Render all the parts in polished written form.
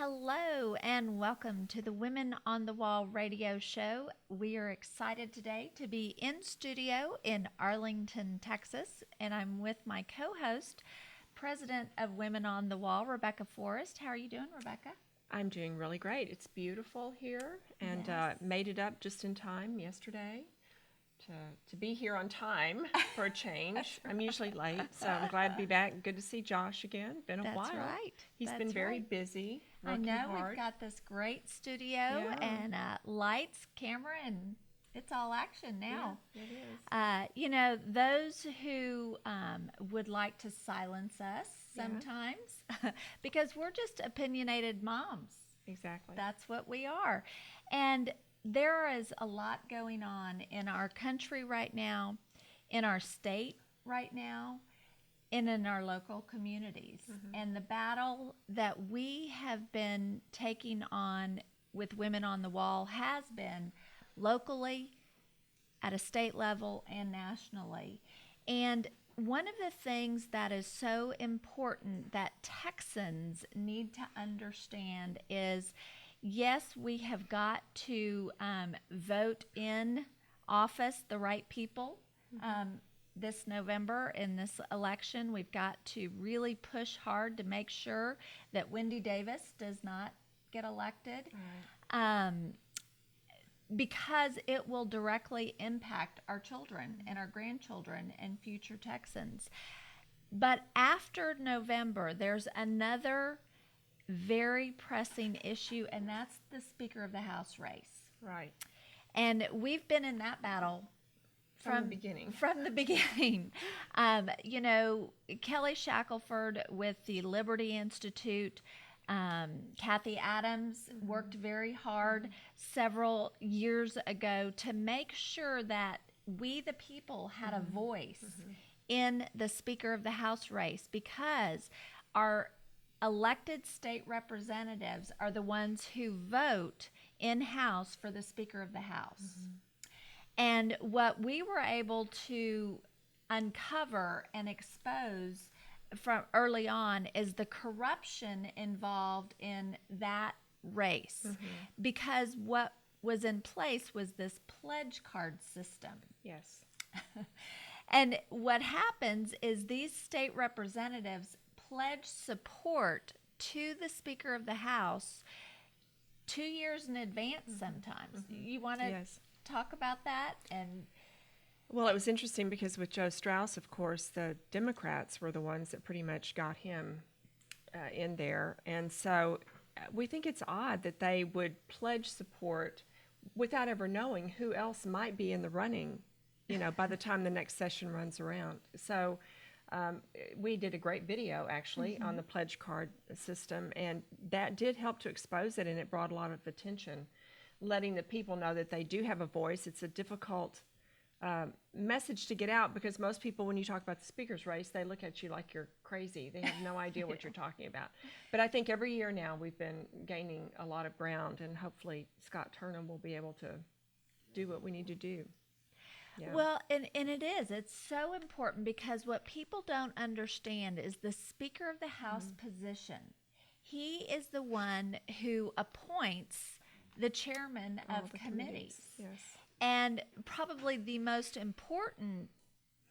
Hello and welcome to the Women on the Wall radio show. We are excited today to be in studio in Arlington, Texas, and I'm with my co-host, President of Women on the Wall, Rebecca Forrest. How are you doing, Rebecca? I'm doing really great. It's beautiful here and Yes. made it up just in time yesterday to, to be here on time for a change. I'm usually late, so I'm glad to be back. Good to see Josh again. Been a That's while. right. He's That's been very right. busy, I working know we've hard. got this great studio Yeah. and lights, camera, and it's all action now. Yeah, it is. Those who would like to silence us Yeah. sometimes, because we're just opinionated moms. Exactly. That's what we are. And there is a lot going on in our country right now, in our state right now, and in our local communities. And the battle that we have been taking on with Women on the Wall has been locally, at a state level, and nationally. And one of the things that is so important that Texans need to understand is yes, we have got to vote in office the right people. This November in this election, we've got to really push hard to make sure that Wendy Davis does not get elected. Um, because it will directly impact our children and our grandchildren and future Texans. But after November, there's another very pressing issue, and that's the Speaker of the House race. Right. And we've been in that battle From the beginning. From the beginning. Kelly Shackelford with the Liberty Institute, Kathy Adams worked very hard several years ago to make sure that we, the people, had a voice in the Speaker of the House race because our elected state representatives are the ones who vote in-house for the Speaker of the House. And what we were able to uncover and expose from early on is the corruption involved in that race because what was in place was this pledge card system. Yes. And what happens is these state representatives pledge support to the Speaker of the House 2 years in advance sometimes. You want to Yes. talk about that? And Well, it was interesting because with Joe Strauss, of course, the Democrats were the ones that pretty much got him in there. And so we think it's odd that they would pledge support without ever knowing who else might be in the running, by the time the next session runs around. So we did a great video, actually, on the pledge card system, and that did help to expose it, and it brought a lot of attention, letting the people know that they do have a voice. It's a difficult message to get out because most people, when you talk about the speaker's race, they look at you like you're crazy. They have no idea what you're talking about. But I think every year now we've been gaining a lot of ground, and hopefully Scott Turnham will be able to do what we need to do. Yeah. Well, and it's so important because what people don't understand is the Speaker of the House position. He is the one who appoints the chairman All of the committees. Yes. And probably the most important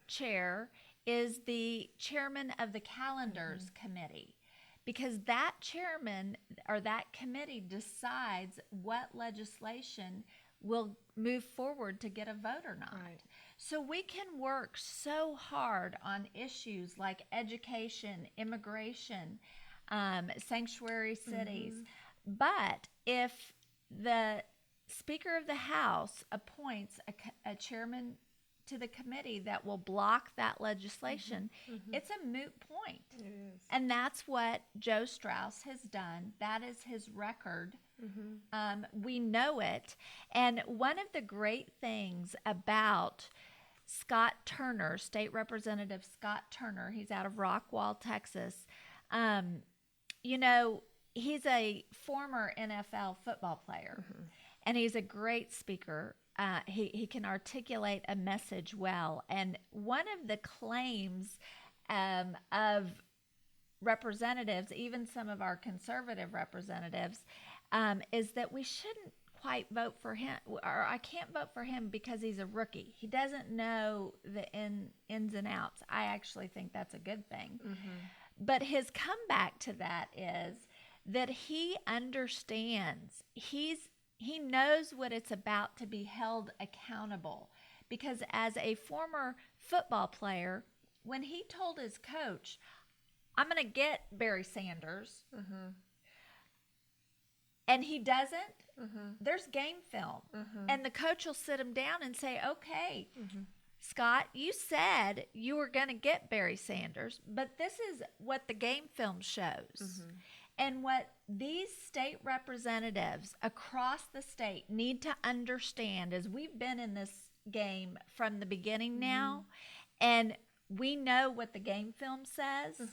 chair is the chairman of the calendars committee because that chairman or that committee decides what legislation will move forward to get a vote or not. Right. So we can work so hard on issues like education, immigration, sanctuary cities. But if the Speaker of the House appoints a chairman to the committee that will block that legislation, it's a moot point. It is. And that's what Joe Strauss has done. That is his record. We know it. And one of the great things about Scott Turner, State Representative Scott Turner, he's out of Rockwall, Texas. He's a former NFL football player, and he's a great speaker. He can articulate a message well. And one of the claims of representatives, even some of our conservative representatives, is that we shouldn't quite vote for him, or I can't vote for him because he's a rookie. He doesn't know the ins and outs. I actually think that's a good thing. But his comeback to that is that he understands. He knows what it's about to be held accountable. Because as a former football player, when he told his coach, I'm going to get Barry Sanders, and he doesn't, there's game film. And the coach will sit him down and say, okay, Scott, you said you were going to get Barry Sanders, but this is what the game film shows. And what these state representatives across the state need to understand is we've been in this game from the beginning now, and we know what the game film says.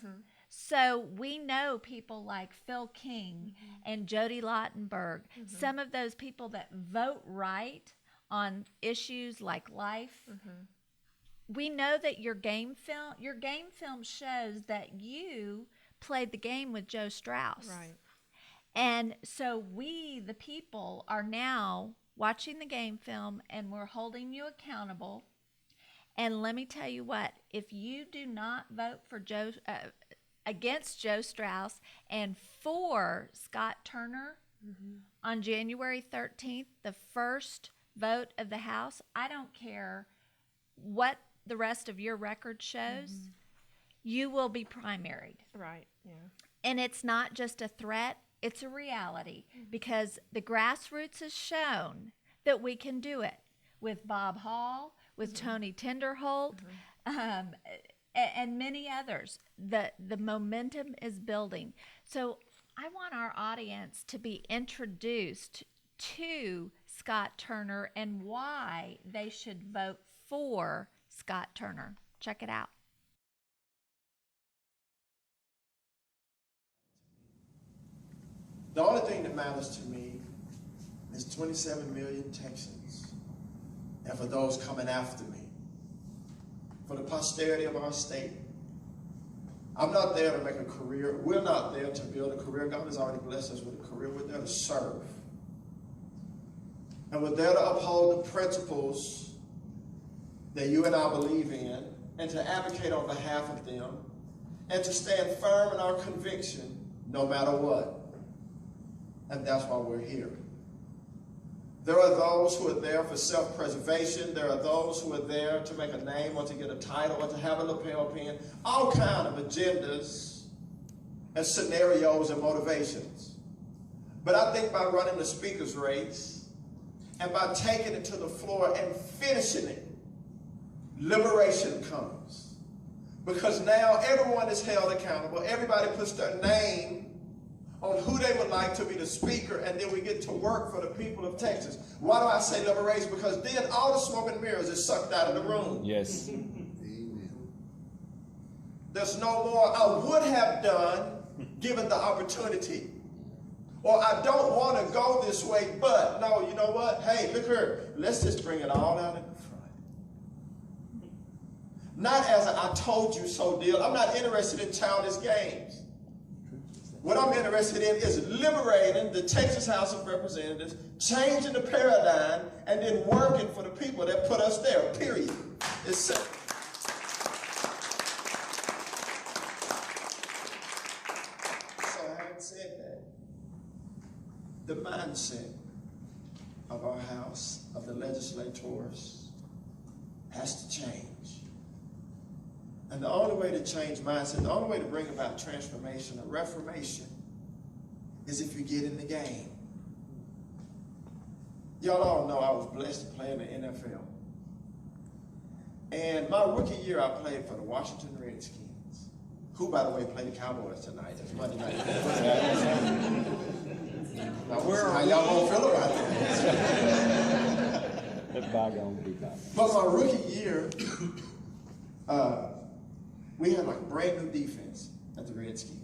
So we know people like Phil King and Jody Lottenberg, some of those people that vote right on issues like life. We know that your game film shows that you played the game with Joe Strauss. Right. And so we, the people, are now watching the game film, and we're holding you accountable. And let me tell you what, if you do not vote for against Joe Strauss and for Scott Turner on January 13th, the first vote of the House, I don't care what the rest of your record shows, you will be primaried. Right, yeah. And it's not just a threat, it's a reality, because the grassroots has shown that we can do it with Bob Hall, with Tony Tinderholt, and many others. The momentum is building. So I want our audience to be introduced to Scott Turner and why they should vote for Scott Turner. Check it out. The only thing that matters to me is 27 million Texans, and for those coming after me, for the posterity of our state. I'm not there to make a career. We're not there to build a career. God has already blessed us with a career. We're there to serve. And we're there to uphold the principles that you and I believe in, and to advocate on behalf of them, and to stand firm in our conviction no matter what. And that's why we're here. There are those who are there for self-preservation. There are those who are there to make a name or to get a title or to have a lapel pin. All kinds of agendas and scenarios and motivations. But I think by running the speaker's race and by taking it to the floor and finishing it, liberation comes. Because now everyone is held accountable. Everybody puts their name on who they would like to be the speaker, and then we get to work for the people of Texas. Why do I say liberation? Because then all the smoke and mirrors is sucked out of the room. Yes. There's no more I would have done given the opportunity. Or I don't want to go this way, but no, you know what? Hey, look here. Let's just bring it all out in the front. Not as a I told you so deal. I'm not interested in childish games. What I'm interested in is liberating the Texas House of Representatives, changing the paradigm, and then working for the people that put us there, period. It's simple. So having said that, the mindset of our House, of the legislators, has to change. And the only way to change mindset, the only way to bring about transformation or reformation is if you get in the game. Y'all all know I was blessed to play in the NFL. And my rookie year, I played for the Washington Redskins, who, by the way, play the Cowboys tonight. It's Monday night. Now, how y'all gonna feel about that? Let bygone be bygone. But my rookie year, we had like brand new defense at the Redskins.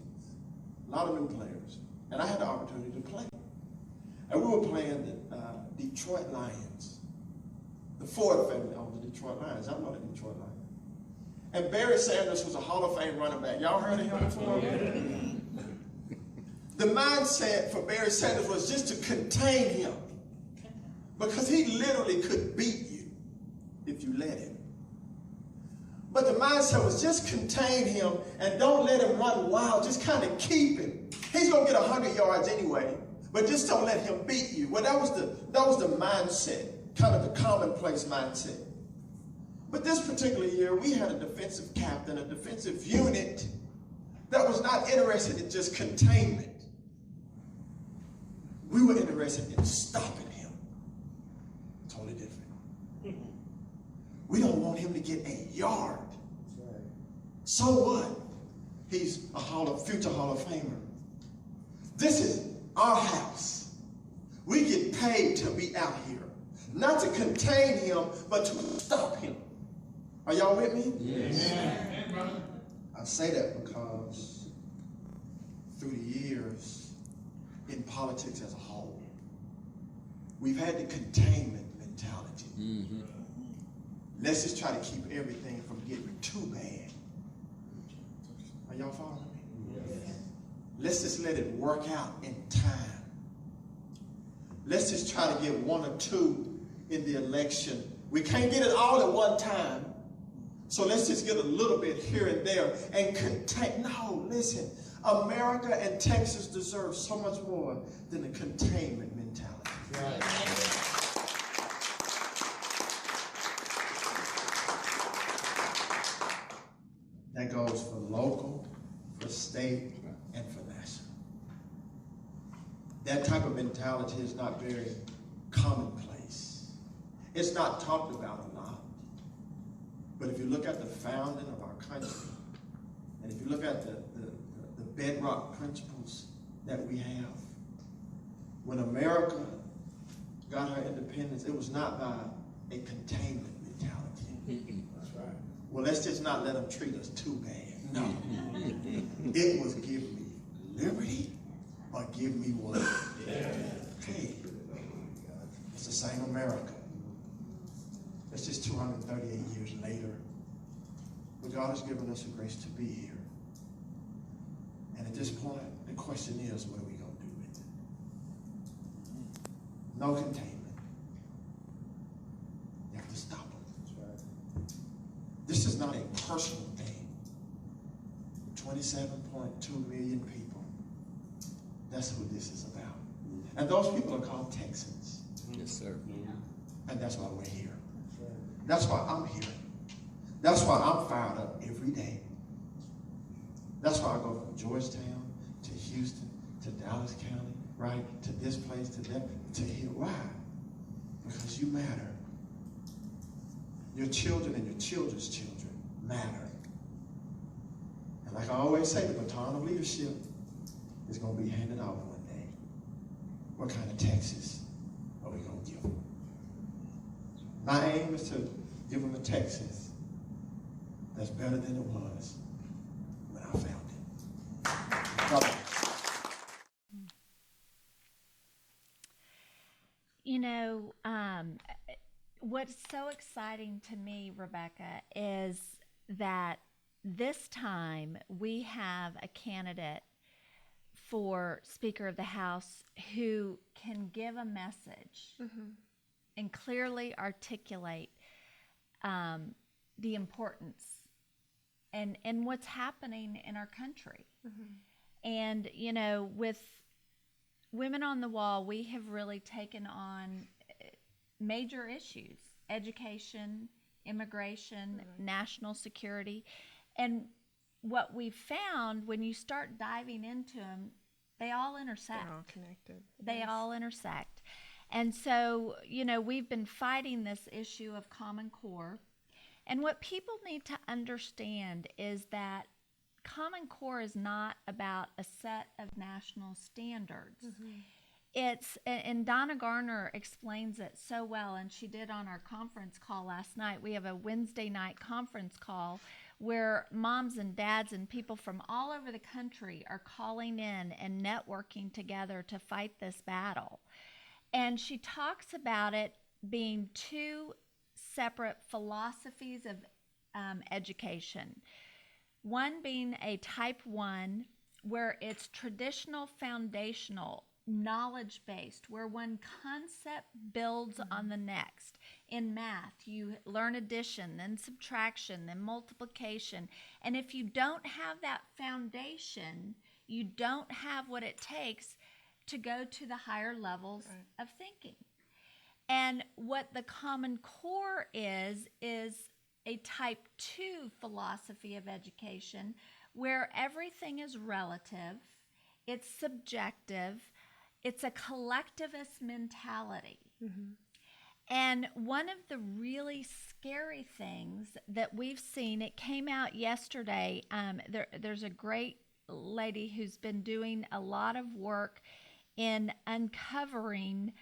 A lot of new players. And I had the opportunity to play. And we were playing the Detroit Lions. The Ford family owned the Detroit Lions. I know the Detroit Lions. And Barry Sanders was a Hall of Fame running back. Y'all heard of him before? The mindset for Barry Sanders was just to contain him, because he literally could beat you if you let him. But the mindset was just contain him and don't let him run wild. Just kind of keep him. He's going to get 100 yards anyway, but just don't let him beat you. Well, that was the mindset, kind of the commonplace mindset. But this particular year, we had a defensive captain, a defensive unit that was not interested in just containment. We were interested in stopping him. Totally different. We don't want him to get a yard. So what? He's a future Hall of Famer. This is our house. We get paid to be out here. Not to contain him, but to stop him. Are y'all with me? Yes. I say that because through the years in politics as a whole, we've had the containment mentality. Mm-hmm. Let's just try to keep everything from getting too bad. Are y'all following me? Yes. Let's just let it work out in time. Let's just try to get one or two in the election. We can't get it all at one time. So let's just get a little bit here and there and contain. No, listen. America and Texas deserve so much more than a containment mentality. Right. That goes for local, for state, and for national. That type of mentality is not very commonplace. It's not talked about a lot. But if you look at the founding of our country, and if you look at the bedrock principles that we have, when America got her independence, it was not by a containment mentality. That's right. Well, let's just not let them treat us too bad. No. It was give me liberty or give me what? Hey, it's the same America. It's just 238 years later. But God has given us the grace to be here. And at this point, the question is, what are we going to do with it? No containment. You have to stop them. That's right. This is not a personal thing. 27.2 million people. That's who this is about. And those people are called Texans. Yes, sir. And that's why we're here. That's why I'm here. That's why I'm fired up every day. That's why I go from Georgetown to Houston to Dallas County, right? To this place, to that, to here. Why? Because you matter. Your children and your children's children matter. And like I always say, the baton of leadership is going to be handed off one day. What kind of Texas are we going to give them? My aim is to give them a Texas that's better than it was when I found it. God bless. You know, what's so exciting to me, Rebecca, is that this time we have a candidate for Speaker of the House who can give a message and clearly articulate the importance and what's happening in our country. And, you know, with Women on the Wall, we have really taken on major issues: education, immigration, national security. And what we found, when you start diving into them, they all intersect. They're all connected. They all intersect. And so, you know, we've been fighting this issue of Common Core. And what people need to understand is that Common Core is not about a set of national standards. It's, and Donna Garner explains it so well, and she did on our conference call last night. We have a Wednesday night conference call where moms and dads and people from all over the country are calling in and networking together to fight this battle. And she talks about it being two separate philosophies education. One being a type 1, where it's traditional, foundational, knowledge based, where one concept builds on the next. In math, you learn addition, then subtraction, then multiplication. And if you don't have that foundation, you don't have what it takes to go to the higher levels of thinking. And what the Common Core is a type 2 philosophy of education where everything is relative, it's subjective, it's a collectivist mentality. And one of the really scary things that we've seen, it came out yesterday, there's a great lady who's been doing a lot of work in uncovering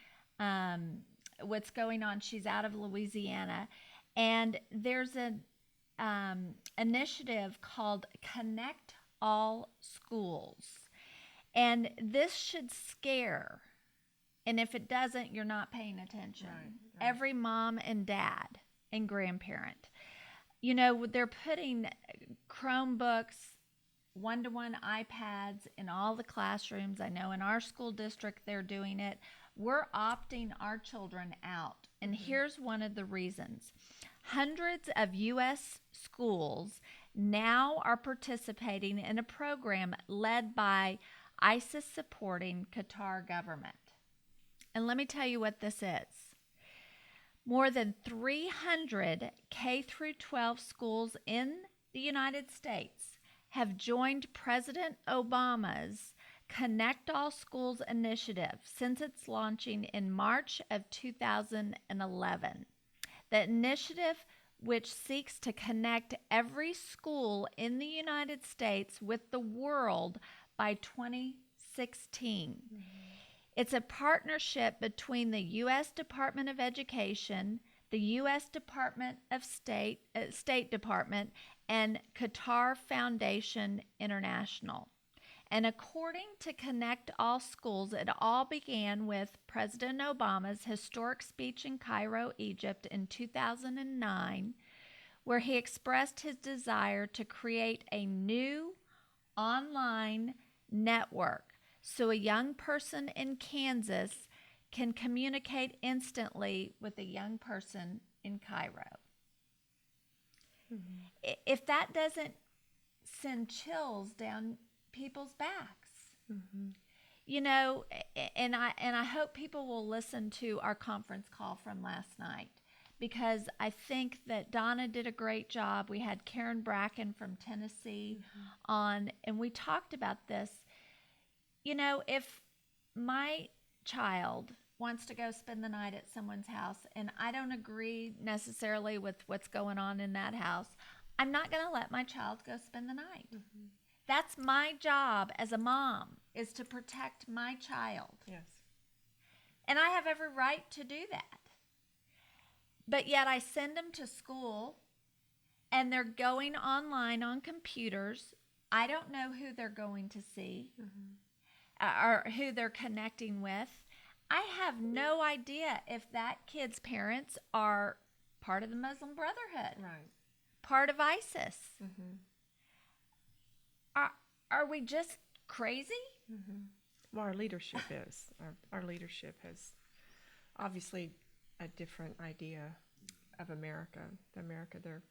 what's going on. She's out of Louisiana, and there's an initiative called Connect All Schools. And this should scare, and if it doesn't, you're not paying attention. Right. Every mom and dad and grandparent. You know, they're putting Chromebooks, one-to-one iPads in all the classrooms. I know in our school district they're doing it. We're opting our children out. And here's one of the reasons. Hundreds of U.S. schools now are participating in a program led by ISIS supporting Qatar government. And let me tell you what this is. More than 300 K through 12 schools in the United States have joined President Obama's Connect All Schools initiative since its launching in March of 2011. The initiative, which seeks to connect every school in the United States with the world by 2016. It's a partnership between the U.S. Department of Education, the U.S. Department of State Department, and Qatar Foundation International. And according to Connect All Schools, it all began with President Obama's historic speech in Cairo, Egypt in 2009, where he expressed his desire to create a new online network so a young person in Kansas can communicate instantly with a young person in Cairo. If that doesn't send chills down people's backs, you know, and I hope people will listen to our conference call from last night, because I think that Donna did a great job. We had Karen Bracken from Tennessee on, and we talked about this. You know, if my child wants to go spend the night at someone's house and I don't agree necessarily with what's going on in that house, I'm not going to let my child go spend the night. That's my job as a mom, is to protect my child. Yes. And I have every right to do that. But yet I send them to school and they're going online on computers. I don't know who they're going to see or who they're connecting with. I have no idea if that kid's parents are part of the Muslim Brotherhood, Right. part of ISIS. Are we just crazy? Well, our leadership is. Our leadership has obviously a different idea of America. The America they're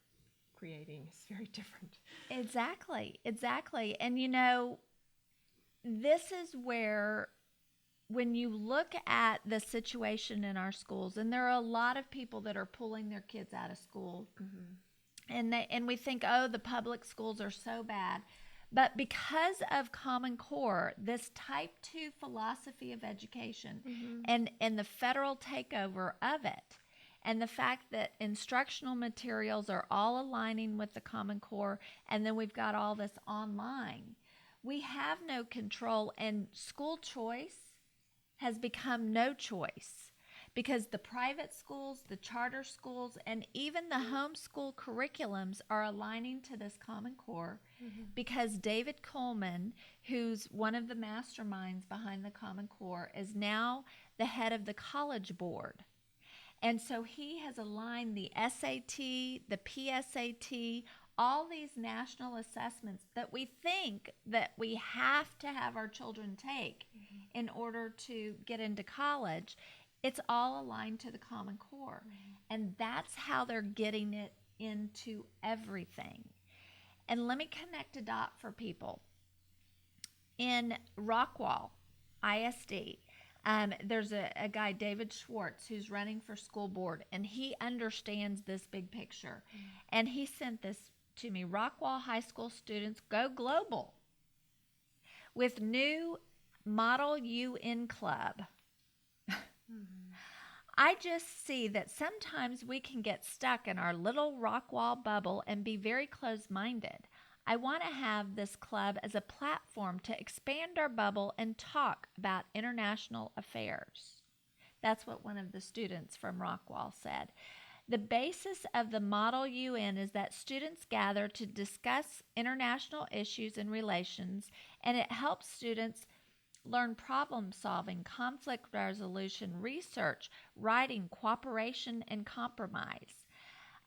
creating is very different. Exactly. And you know, this is where, when you look at the situation in our schools, and there are a lot of people that are pulling their kids out of school, and we think, oh, the public schools are so bad. But because of Common Core, this type 2 philosophy of education, and the federal takeover of it, and the fact that instructional materials are all aligning with the Common Core, and then we've got all this online, we have no control, and school choice has become no choice, because the private schools, the charter schools, and even the homeschool curriculums are aligning to this Common Core, because David Coleman, who's one of the masterminds behind the Common Core, is now the head of the College Board. And so he has aligned the SAT, the PSAT, all these national assessments that we think that we have to have our children take in order to get into college. It's all aligned to the Common Core. And that's how they're getting it into everything. And let me connect a dot for people. In Rockwall ISD, there's a guy, David Schwartz, who's running for school board, and he understands this big picture. And he sent this to me. Rockwall High School students go global with new Model UN Club. I just see that sometimes we can get stuck in our little Rockwall bubble and be very closed-minded. I want to have this club as a platform to expand our bubble and talk about international affairs. That's what one of the students from Rockwall said. The basis of the Model UN is that students gather to discuss international issues and relations, and it helps students learn problem solving, conflict resolution, research, writing, cooperation, and compromise.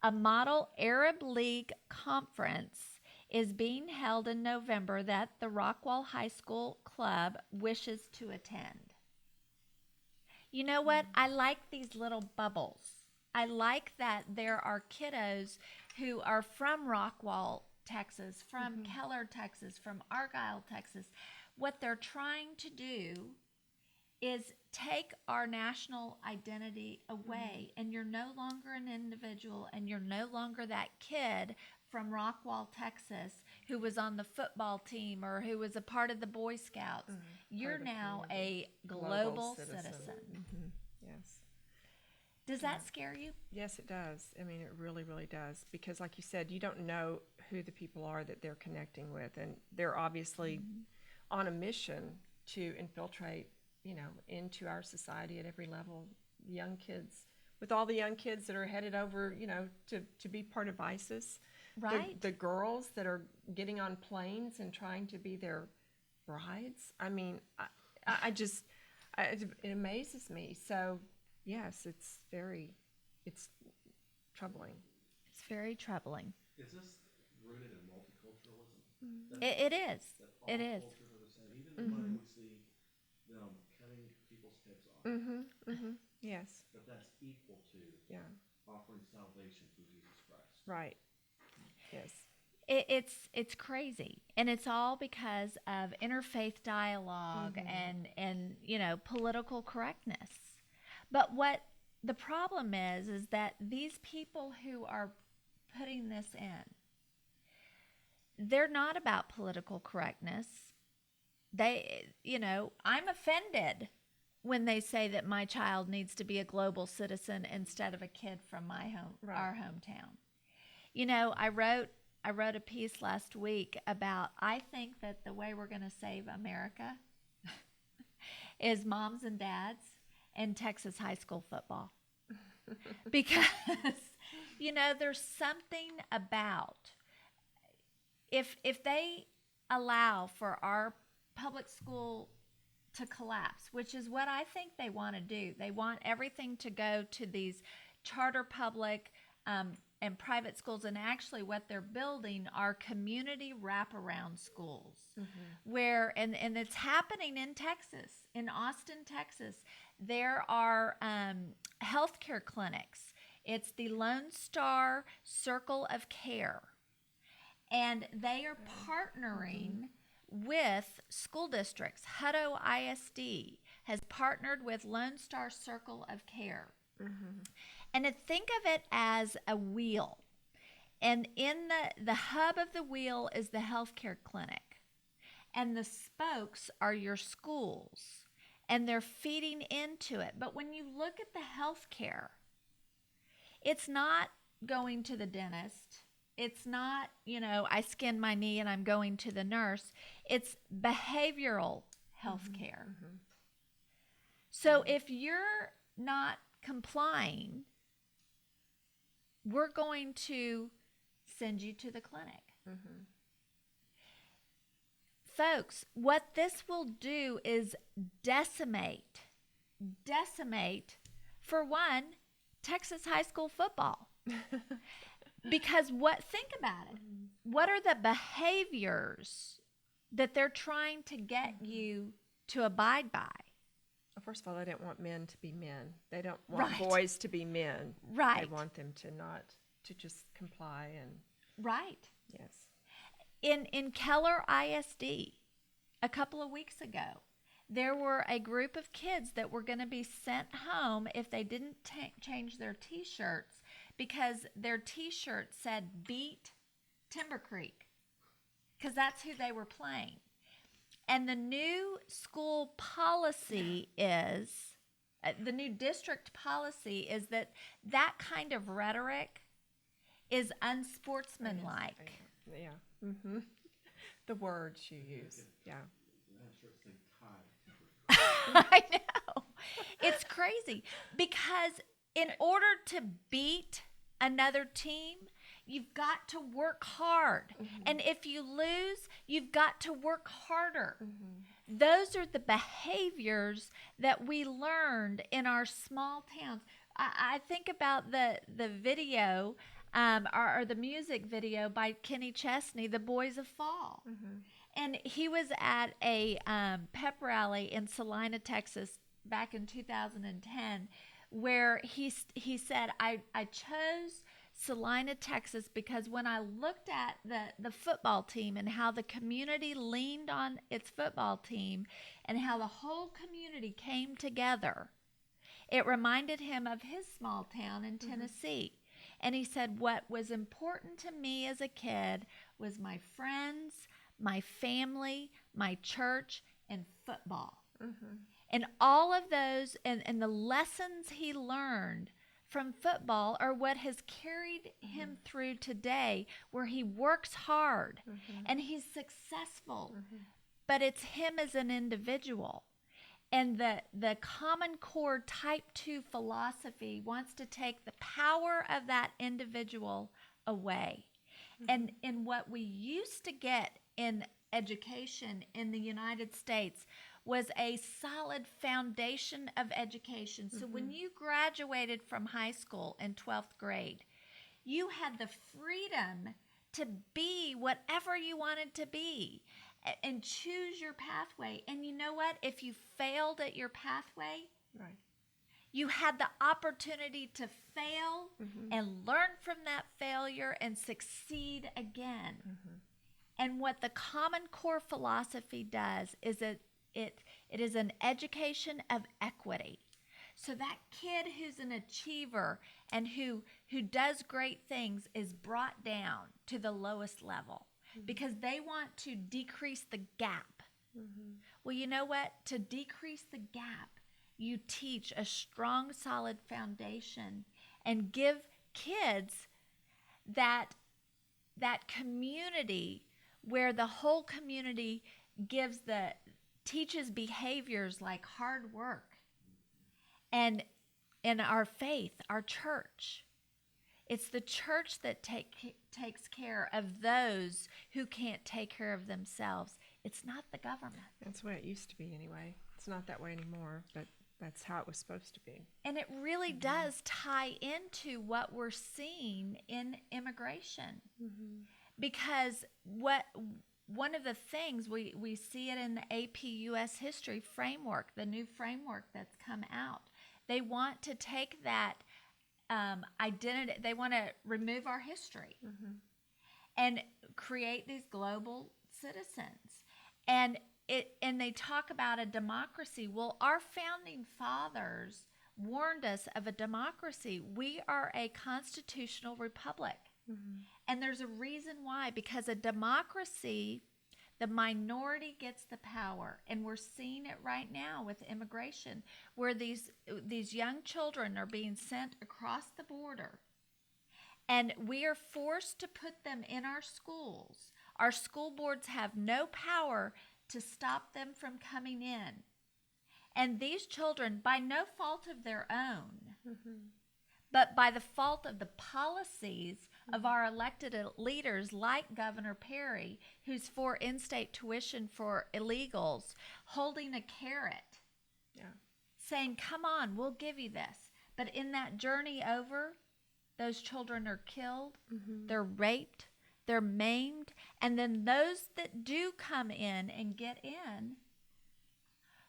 A Model Arab League conference is being held in November that the Rockwall High School Club wishes to attend. You know what? I like these little bubbles. I like that there are kiddos who are from Rockwall, Texas, from Keller, Texas, from Argyle, Texas. What they're trying to do is take our national identity away, and you're no longer an individual, and you're no longer that kid from Rockwall, Texas, who was on the football team or who was a part of the Boy Scouts. You're now a global citizen. Yes. Does that scare you? Yes, it does. I mean, it really, really does. Because like you said, you don't know who the people are that they're connecting with. And they're obviously on a mission to infiltrate, into our society at every level. Young kids, with all the young kids that are headed over, to be part of ISIS. Right. The girls that are getting on planes and trying to be their brides. I mean, it amazes me. So, yes, it's troubling. It's very troubling. Is this rooted in multiculturalism? It is. That all It is. cultures are the same. Even when we see them cutting people's heads off, Yes. but that's equal to Yeah. offering salvation through Jesus Christ. Right. Yes. It's crazy, and it's all because of interfaith dialogue and political correctness. But what the problem is that these people who are putting this in, they're not about political correctness. I'm offended when they say that my child needs to be a global citizen instead of a kid from our hometown. I wrote a piece last week about, I think that the way we're going to save America is moms and dads and Texas high school football. Because, there's something about, if they allow for our public school to collapse, which is what I think they want to do. They want everything to go to these charter public and private schools, and actually what they're building are community wraparound schools where, and it's happening in Texas, in Austin, Texas. There are healthcare clinics. It's the Lone Star Circle of Care, and they are partnering with school districts. Hutto ISD has partnered with Lone Star Circle of Care. And think of it as a wheel. And in the hub of the wheel is the healthcare clinic. And the spokes are your schools. And they're feeding into it. But when you look at the healthcare, it's not going to the dentist. It's not, I skinned my knee and I'm going to the nurse. It's behavioral health care. So if you're not complying, we're going to send you to the clinic. Folks, what this will do is decimate, for one, Texas high school football. Because think about it. What are the behaviors that they're trying to get you to abide by? Well, first of all, they don't want men to be men. They don't want Right. boys to be men. They Right. want them to just comply and, Right. yes. In Keller ISD, a couple of weeks ago, there were a group of kids that were going to be sent home if they didn't change their T-shirts because their T-shirt said "Beat Timber Creek," because that's who they were playing. And the new school policy is, the new district policy is that kind of rhetoric is unsportsmanlike. Yeah. Mm-hmm. The words you use. Yeah. That shirt say tie. I know. It's crazy because in order to beat another team, you've got to work hard. And if you lose, you've got to work harder. Those are the behaviors that we learned in our small towns. I think about the video or the music video by Kenny Chesney, The Boys of Fall. And he was at a pep rally in Salina, Texas, back in 2010, where he said, I chose Salina, Texas, because when I looked at the football team and how the community leaned on its football team and how the whole community came together, it reminded him of his small town in Tennessee. And he said, what was important to me as a kid was my friends, my family, my church, and football. And all of those and the lessons he learned from football are what has carried him through today, where he works hard and he's successful. But it's him as an individual. And the Common Core Type 2 philosophy wants to take the power of that individual away. And in what we used to get in education in the United States was a solid foundation of education. So when you graduated from high school in 12th grade, you had the freedom to be whatever you wanted to be and choose your pathway. And you know what? If you failed at your pathway, Right. you had the opportunity to fail and learn from that failure and succeed again. And what the Common Core philosophy does is it is an education of equity. So that kid who's an achiever and who does great things is brought down to the lowest level because they want to decrease the gap. Well, you know what? To decrease the gap, you teach a strong, solid foundation and give kids that community where the whole community teaches behaviors like hard work and in our faith, our church. It's the church that takes care of those who can't take care of themselves. It's not the government. That's the way it used to be anyway. It's not that way anymore, but that's how it was supposed to be. And it really does tie into what we're seeing in immigration. Because one of the things we see it in the AP US History framework, the new framework that's come out. They want to take that identity, they want to remove our history and create these global citizens. And they talk about a democracy. Well, our founding fathers warned us of a democracy. We are a constitutional republic. And there's a reason why, because a democracy, the minority gets the power. And we're seeing it right now with immigration, where these young children are being sent across the border. And we are forced to put them in our schools. Our school boards have no power to stop them from coming in. And these children, by no fault of their own, but by the fault of the policies of our elected leaders like Governor Perry, who's for in-state tuition for illegals, holding a carrot, saying, come on, we'll give you this. But in that journey over, those children are killed, they're raped, they're maimed, and then those that do come in and get in,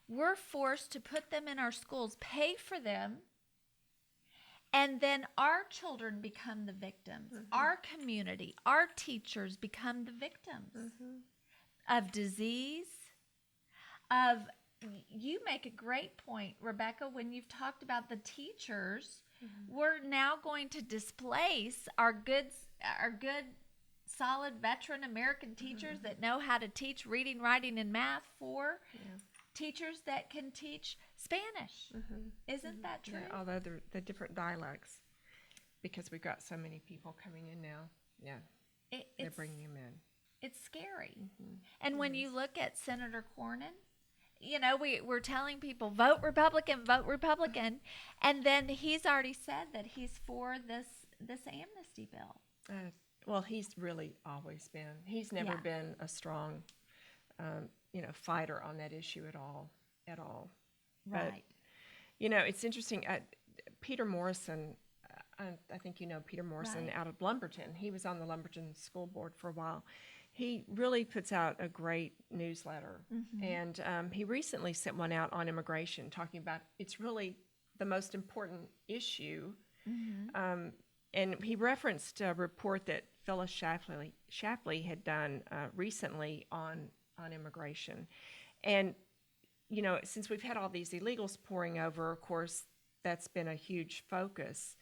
we're forced to put them in our schools, pay for them, and then our children become the victims. Our community, our teachers become the victims of disease, of, you make a great point, Rebecca, when you've talked about the teachers. We're now going to displace our good, solid veteran American teachers that know how to teach reading, writing, and math for teachers that can teach Spanish. Isn't that true? Yeah, although the different dialects, because we've got so many people coming in now. Yeah, they're bringing them in. It's scary. And when you look at Senator Cornyn, you know, we're telling people, vote Republican, and then he's already said that he's for this amnesty bill. Well, he's really always been. He's never been a strong, fighter on that issue at all. But, Right. It's interesting. Peter Morrison, I think you know Peter Morrison Right. out of Lumberton. He was on the Lumberton School Board for a while. He really puts out a great newsletter. And he recently sent one out on immigration, talking about it's really the most important issue. And he referenced a report that Phyllis Shapley had done recently on immigration. And, since we've had all these illegals pouring over, of course, that's been a huge focus.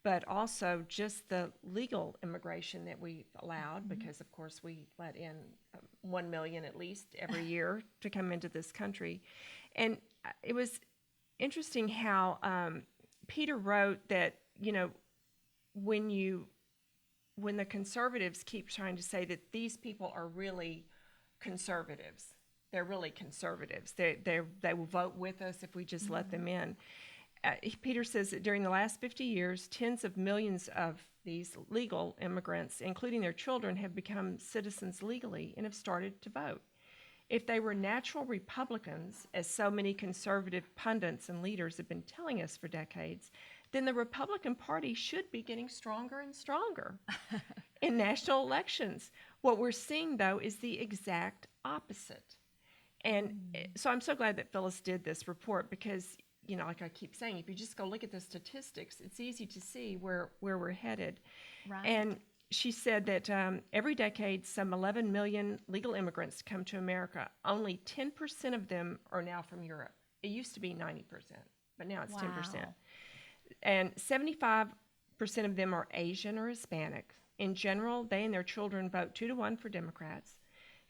But also just the legal immigration that we've allowed, because, of course, we let in 1 million at least every year to come into this country. And it was interesting how Peter wrote that, when the conservatives keep trying to say that these people are really conservatives, they're really conservatives. They will vote with us if we just let them in. Peter says that during the last 50 years, tens of millions of these legal immigrants, including their children, have become citizens legally and have started to vote. If they were natural Republicans, as so many conservative pundits and leaders have been telling us for decades, then the Republican Party should be getting stronger and stronger in national elections. What we're seeing, though, is the exact opposite. And so I'm so glad that Phyllis did this report because, like I keep saying, if you just go look at the statistics, it's easy to see where we're headed. Right. And she said that every decade, some 11 million legal immigrants come to America. Only 10% of them are now from Europe. It used to be 90%, but now it's 10%. Wow. And 75% of them are Asian or Hispanic. In general, they and their children vote 2-1 for Democrats.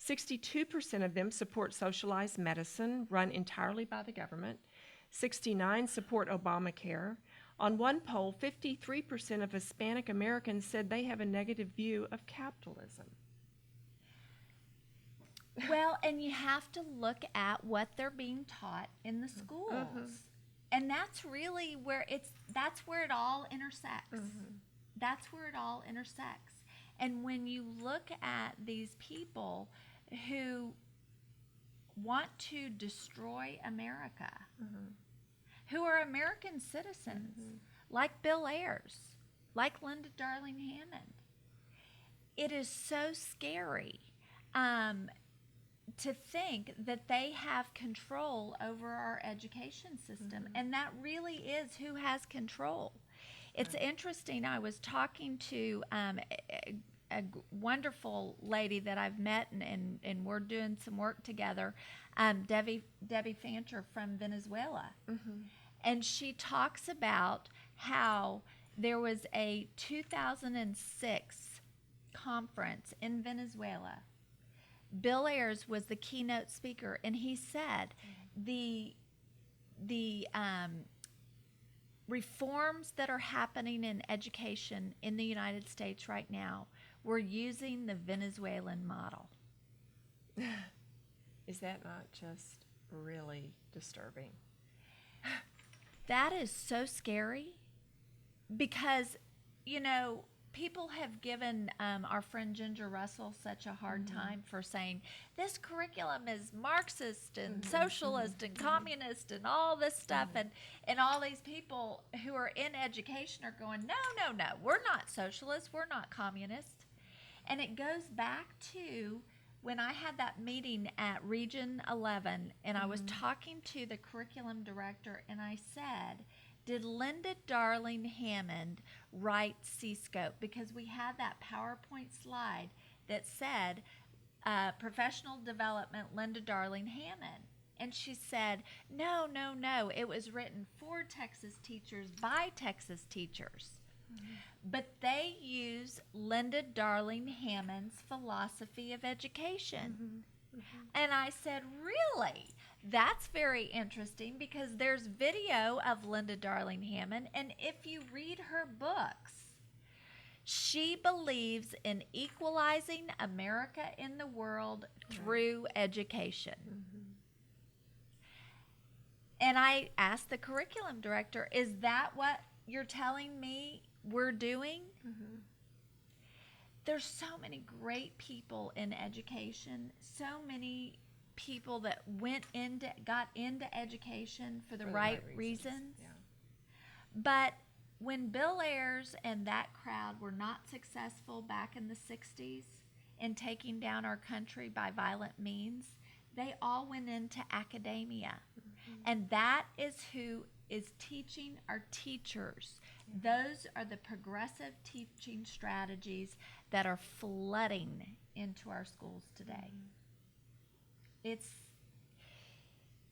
62% of them support socialized medicine run entirely by the government. 69% support Obamacare. On one poll, 53% of Hispanic Americans said they have a negative view of capitalism. Well, and you have to look at what they're being taught in the schools. And that's really where that's where it all intersects. That's where it all intersects. And when you look at these people who want to destroy America, who are American citizens, like Bill Ayers, like Linda Darling Hammond, it is so scary to think that they have control over our education system. And that really is who has control. It's interesting. I was talking to a wonderful lady that I've met, and we're doing some work together, Debbie Fancher from Venezuela. And she talks about how there was a 2006 conference in Venezuela. Bill Ayers was the keynote speaker, and he said the reforms that are happening in education in the United States right now, we're using the Venezuelan model. Is that not just really disturbing? That is so scary because, people have given our friend Ginger Russell such a hard time for saying this curriculum is Marxist and socialist and communist and all this stuff, and all these people who are in education are going, no, we're not socialists, we're not communists. And it goes back to when I had that meeting at Region 11, and I was talking to the curriculum director, and I said, did Linda Darling Hammond write C-Scope? Because we had that PowerPoint slide that said professional development, Linda Darling Hammond. And she said, no, it was written for Texas teachers by Texas teachers. But they use Linda Darling Hammond's philosophy of education. And I said, really? That's very interesting, because there's video of Linda Darling Hammond, and if you read her books, she believes in equalizing America in the world through education. And I asked the curriculum director, is that what you're telling me we're doing? There's so many great people in education, so many people that got into education for the right reasons. Yeah. But when Bill Ayers and that crowd were not successful back in the 60s in taking down our country by violent means, they all went into academia. And that is who is teaching our teachers. Those are the progressive teaching strategies that are flooding into our schools today.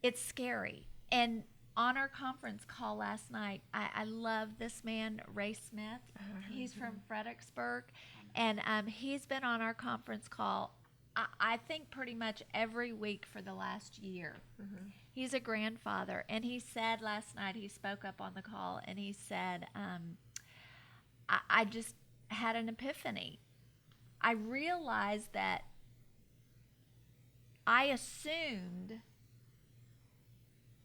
It's scary. And on our conference call last night, I love this man, Ray Smith. He's from Fredericksburg, and he's been on our conference call, I think, pretty much every week for the last year. He's a grandfather, and he said last night, he spoke up on the call, and he said, I just had an epiphany. I realized that I assumed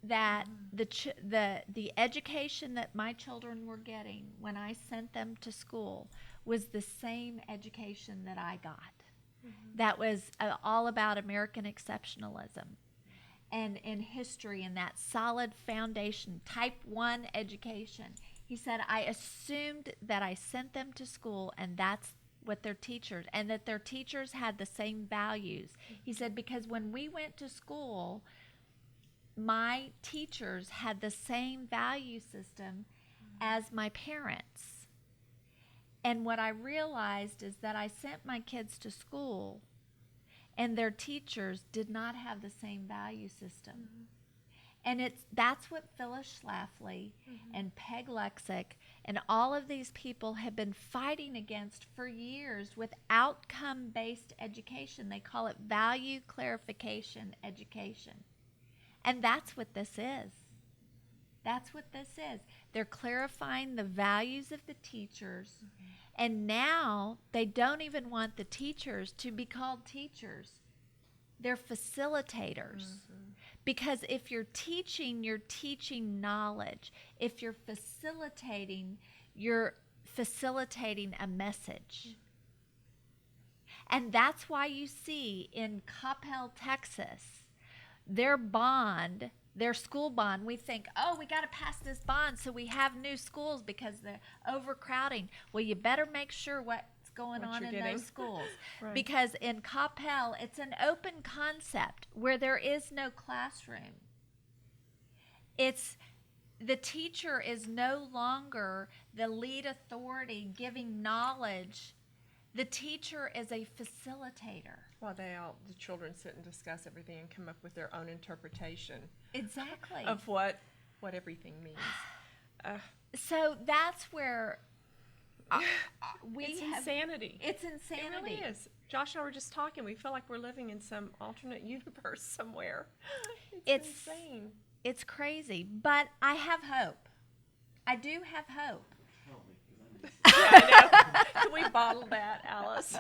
that the education that my children were getting when I sent them to school was the same education that I got. That was all about American exceptionalism and history and that solid foundation, type 1 education. He said, I assumed that I sent them to school and that's what their teachers, and that their teachers had the same values. He said, because when we went to school, my teachers had the same value system as my parents. And what I realized is that I sent my kids to school and their teachers did not have the same value system. And that's what Phyllis Schlafly and Peg Lexick and all of these people have been fighting against for years with outcome-based education. They call it value clarification education. And that's what this is. That's what this is. They're clarifying the values of the teachers. And now they don't even want the teachers to be called teachers. They're facilitators. Because if you're teaching knowledge. If you're facilitating a message. And that's why you see in Coppell, Texas, their school bond, we think, oh, we got to pass this bond so we have new schools because they're overcrowding. Well, you better make sure what's going on in those schools. Right. Because in Coppell, it's an open concept where there is no classroom. The teacher is no longer the lead authority giving knowledge. The teacher is a facilitator. Well, the children sit and discuss everything and come up with their own interpretation Exactly. of what everything means. So that's where It's insanity. It's It insanity. really is. Josh and I were just talking. We feel like we're living in some alternate universe somewhere. It's insane. It's crazy, but I have hope. I do have hope. Help me, 'cause I need Yeah, I know. Can we bottle that, Alice?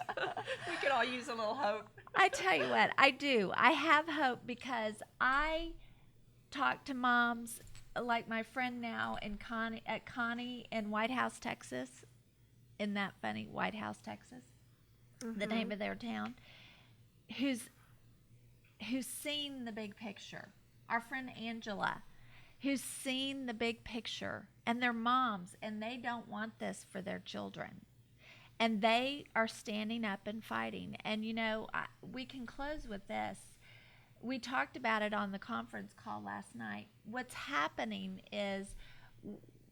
We could all use a little hope. I tell you what, I do. I have hope because I talk to moms like my friend now at Connie in White House, Texas. in that funny White House, Texas, the name of their town, who's seen the big picture. Our friend Angela, who's seen the big picture, and they're moms, and they don't want this for their children. And they are standing up and fighting. And, we can close with this. We talked about it on the conference call last night. What's happening is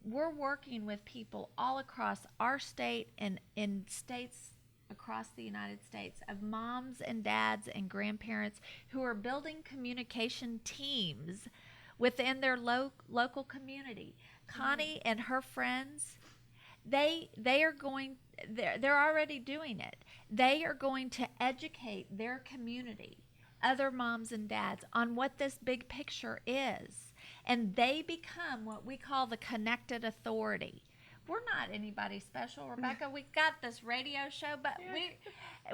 we're working with people all across our state and in states across the United States of moms and dads and grandparents who are building communication teams within their local community. Connie and her friends, they're already doing it. They are going to educate their community, other moms and dads, on what this big picture is. And they become what we call the connected authority. We're not anybody special, Rebecca. We got this radio show, but we,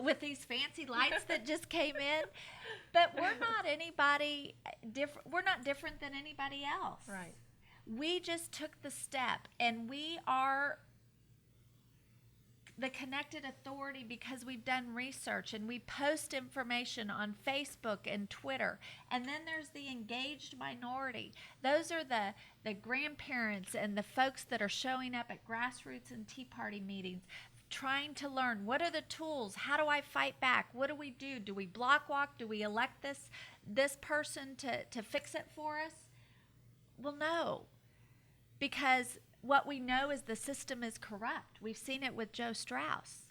with these fancy lights that just came in, but we're not anybody different. We're not different than anybody else. Right. We just took the step, and we are the connected authority because we've done research and we post information on Facebook and Twitter. And then there's the engaged minority. Those are the grandparents and the folks that are showing up at grassroots and Tea Party meetings, trying to learn what are the tools, how do I fight back, what do we do? Do we block walk? Do we elect this person to fix it for us? Well, no, because what we know is the system is corrupt. We've seen it with Joe Strauss.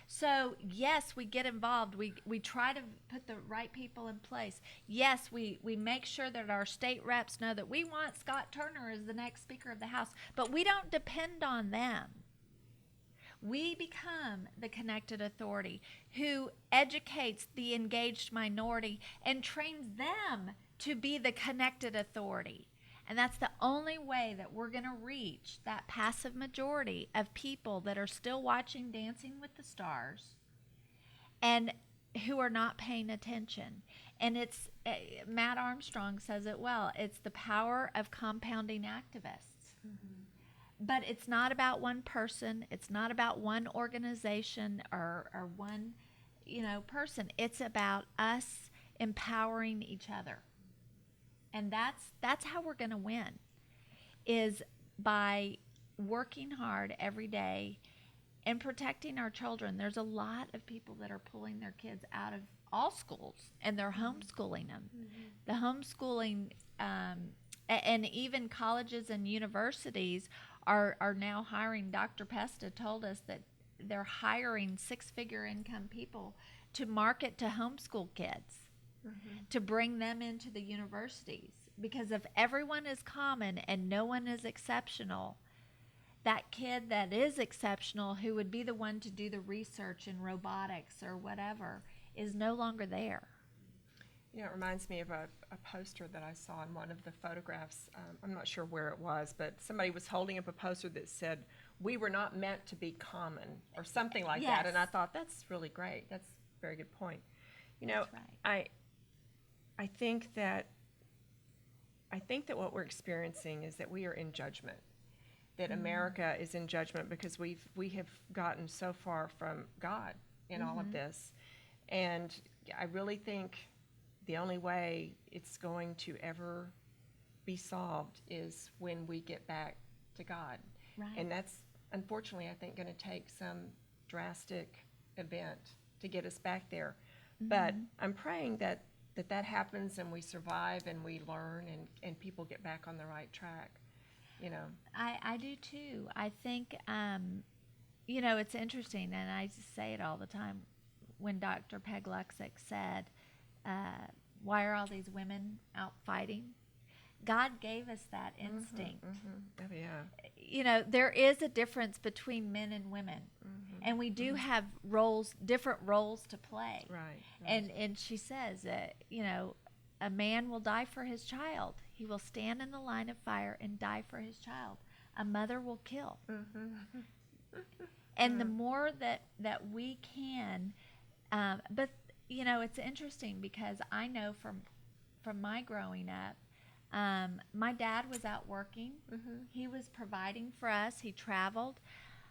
So, yes, we get involved. We try to put the right people in place. Yes, we make sure that our state reps know that we want Scott Turner as the next Speaker of the House, but we don't depend on them. We become the connected authority who educates the engaged minority and trains them to be the connected authority. And that's the only way that we're going to reach that passive majority of people that are still watching Dancing with the Stars and who are not paying attention. And it's, Matt Armstrong says it well, it's the power of compounding activists. Mm-hmm. But it's not about one person. It's not about one organization or one, person. It's about us empowering each other. And that's how we're going to win, is by working hard every day and protecting our children. There's a lot of people that are pulling their kids out of all schools, and they're homeschooling them. Mm-hmm. The homeschooling, and even colleges and universities are now hiring. Dr. Pesta told us that they're hiring six-figure income people to market to homeschool kids. Mm-hmm. To bring them into the universities, because if everyone is common and no one is exceptional, that kid that is exceptional, who would be the one to do the research in robotics or whatever, is no longer there. It reminds me of a poster that I saw in one of the photographs. I'm not sure where it was, but somebody was holding up a poster that said, "We were not meant to be common," or something like yes. that. And I thought, that's really great. That's a very good point. That's right. I think that what we're experiencing is that we are in judgment, that America is in judgment because we have gotten so far from God in all of this. And I really think the only way it's going to ever be solved is when we get back to God. Right. And that's, unfortunately, I think, going to take some drastic event to get us back there. But I'm praying that happens and we survive and we learn and people get back on the right track, I do too. I think, it's interesting, and I say it all the time, when Dr. Peg Luxick said, why are all these women out fighting? God gave us that instinct. Oh, yeah. There is a difference between men and women. And we do have different roles to play. Right. And she says, a man will die for his child. He will stand in the line of fire and die for his child. A mother will kill. And the more that we can, but it's interesting because I know from my growing up, my dad was out working. He was providing for us. He traveled.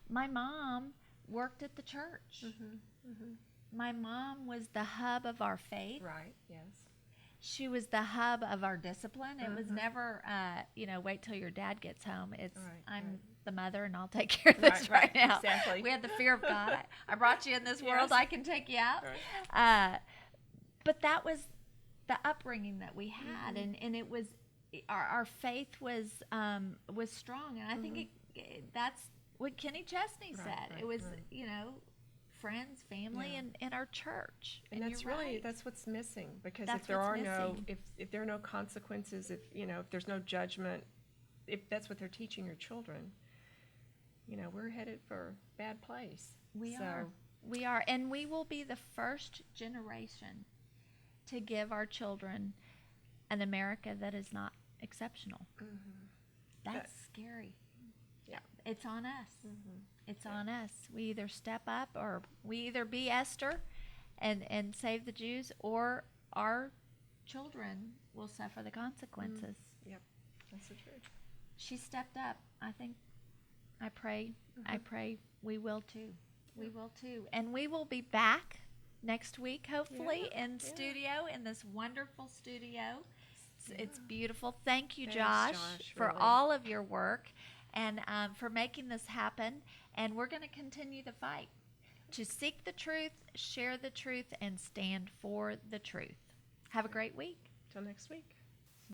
My mom worked at the church. My mom was the hub of our faith. Right, yes. She was the hub of our discipline. It was never, wait till your dad gets home. It's Right, I'm right. the mother and I'll take care of this Right, right, right, now. exactly. We had the fear of God. I brought you in this world. Yes. I can take you out. But that was the upbringing that we had, and it was our faith was strong, and I think that's what Kenny Chesney Right, said. right, It was right. friends, family, Yeah. and our church. And that's you're really right. that's what's missing, because That's if there what's are no missing. if there are no consequences, if there's no judgment, if that's what they're teaching your children, we're headed for a bad place. We So, are. We are. And we will be the first generation to give our children an America that is not exceptional. That's scary. Yeah. It's on us. It's on us. We either step up, or we either be Esther and save the Jews, or our children will suffer the consequences. Yep, that's the truth. She stepped up. I pray we will too. We will too. And we will be back next week, hopefully, in studio, in this wonderful studio. It's beautiful. Thank you, Thanks, Josh, Josh, for really. all of your work and for making this happen. And we're going to continue the fight to seek the truth, share the truth, and stand for the truth. Have a great week. Till next week.